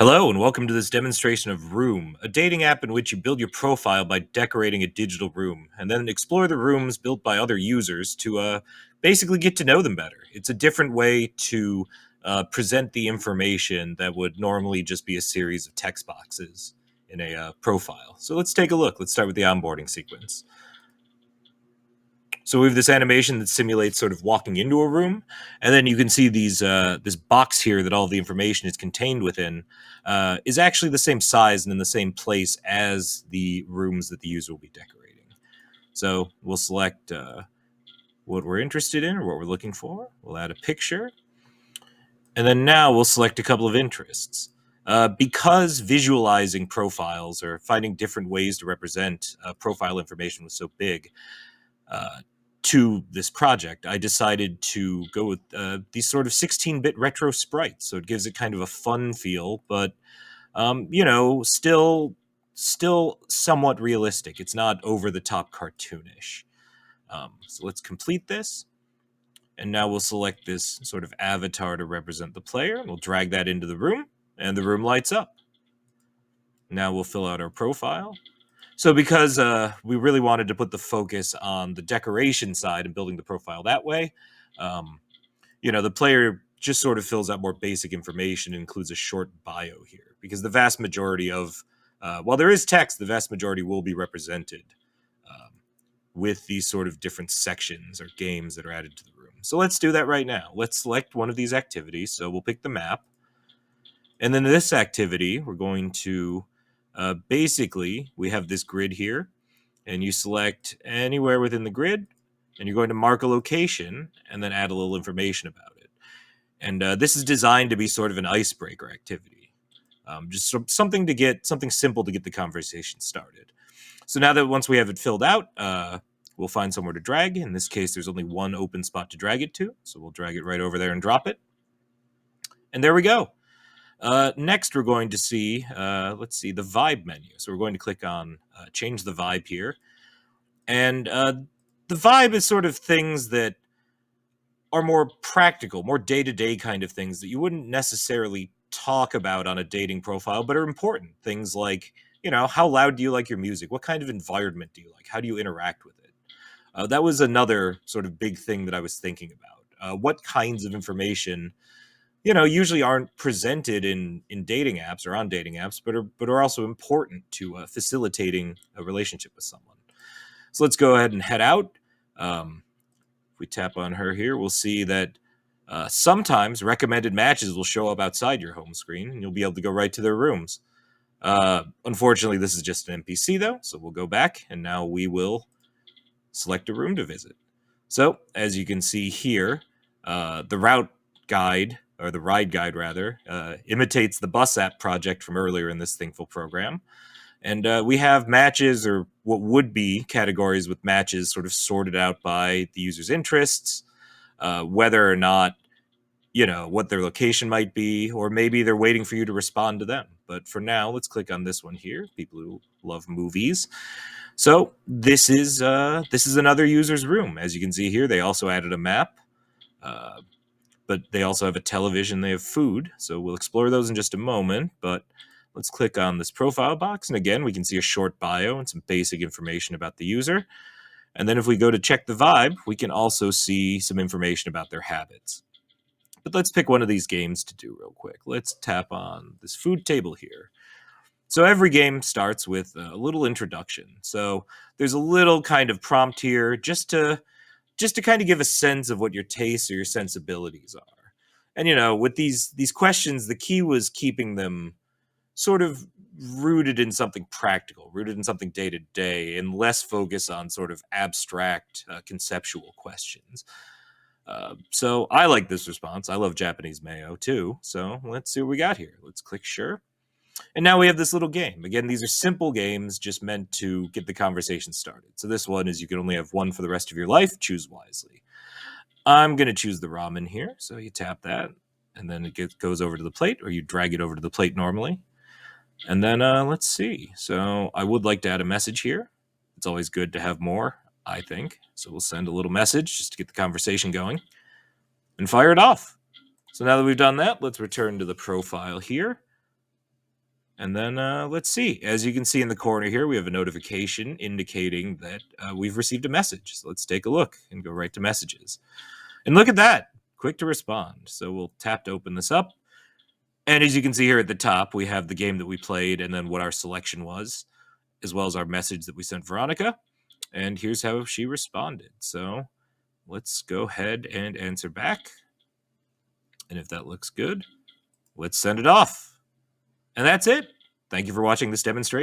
Hello, and welcome to this demonstration of Room, a dating app in which you build your profile by decorating a digital room, and then explore the rooms built by other users to basically get to know them better. It's a different way to present the information that would normally just be a series of text boxes in a profile. So let's take a look. Let's start with the onboarding sequence. So we have this animation that simulates sort of walking into a room, and then you can see this box here that all the information is contained within is actually the same size and in the same place as the rooms that the user will be decorating. So we'll select what we're interested in or what we're looking for. We'll add a picture, and then now we'll select a couple of interests. Because visualizing profiles or finding different ways to represent profile information was so big, to this project, I decided to go with these sort of 16-bit retro sprites. So it gives it kind of a fun feel, but still somewhat realistic. It's not over the top cartoonish. So let's complete this. And now we'll select this sort of avatar to represent the player. We'll drag that into the room, and the room lights up. Now we'll fill out our profile. So because we really wanted to put the focus on the decoration side and building the profile that way, the player just sort of fills out more basic information and includes a short bio here. Because the vast majority of, while there is text, the vast majority will be represented with these sort of different sections or games that are added to the room. So let's do that right now. Let's select one of these activities. So we'll pick the map. And then this activity, we're going to... basically, we have this grid here, and you select anywhere within the grid, and you're going to mark a location, and then add a little information about it. And this is designed to be sort of an icebreaker activity, just something simple to get the conversation started. So now that once we have it filled out, we'll find somewhere to drag. In this case, there's only one open spot to drag it to, so we'll drag it right over there and drop it. And there we go. Next, we're going to see, the vibe menu. So we're going to click on change the vibe here. And the vibe is sort of things that are more practical, more day-to-day kind of things that you wouldn't necessarily talk about on a dating profile, but are important. Things like, how loud do you like your music? What kind of environment do you like? How do you interact with it? That was another sort of big thing that I was thinking about. What kinds of information usually aren't presented in dating apps or on dating apps, but are also important to facilitating a relationship with someone. So let's go ahead and head out. If we tap on her here, we'll see that sometimes recommended matches will show up outside your home screen, and you'll be able to go right to their rooms. Unfortunately, this is just an NPC, though, so we'll go back, and now we will select a room to visit. So, as you can see here, the route guide, or the ride guide rather, imitates the bus app project from earlier in this Thinkful program. And we have matches, or what would be categories with matches sort of sorted out by the user's interests, whether or not, what their location might be, or maybe they're waiting for you to respond to them. But for now, let's click on this one here, people who love movies. So this is another user's room. As you can see here, they also added a map. But they also have a television, they have food, so we'll explore those in just a moment, but let's click on this profile box, and again, we can see a short bio and some basic information about the user. And then if we go to check the vibe, we can also see some information about their habits. But let's pick one of these games to do real quick. Let's tap on this food table here. So every game starts with a little introduction. So there's a little kind of prompt here just to kind of give a sense of what your tastes or your sensibilities are. And, with these questions, the key was keeping them sort of rooted in something practical, rooted in something day to day, and less focus on sort of abstract, conceptual questions. So I like this response. I love Japanese mayo too. So let's see what we got here. Let's click sure. And now we have this little game. Again, these are simple games just meant to get the conversation started. So this one is you can only have one for the rest of your life. Choose wisely. I'm going to choose the ramen here. So you tap that, and then it goes over to the plate, or you drag it over to the plate normally. And then let's see. So I would like to add a message here. It's always good to have more, I think. So we'll send a little message just to get the conversation going and fire it off. So now that we've done that, let's return to the profile here. And then let's see. As you can see in the corner here, we have a notification indicating that we've received a message. So let's take a look and go right to messages. And look at that. Quick to respond. So we'll tap to open this up. And as you can see here at the top, we have the game that we played and then what our selection was, as well as our message that we sent Veronica. And here's how she responded. So let's go ahead and answer back. And if that looks good, let's send it off. And that's it. Thank you for watching this demonstration.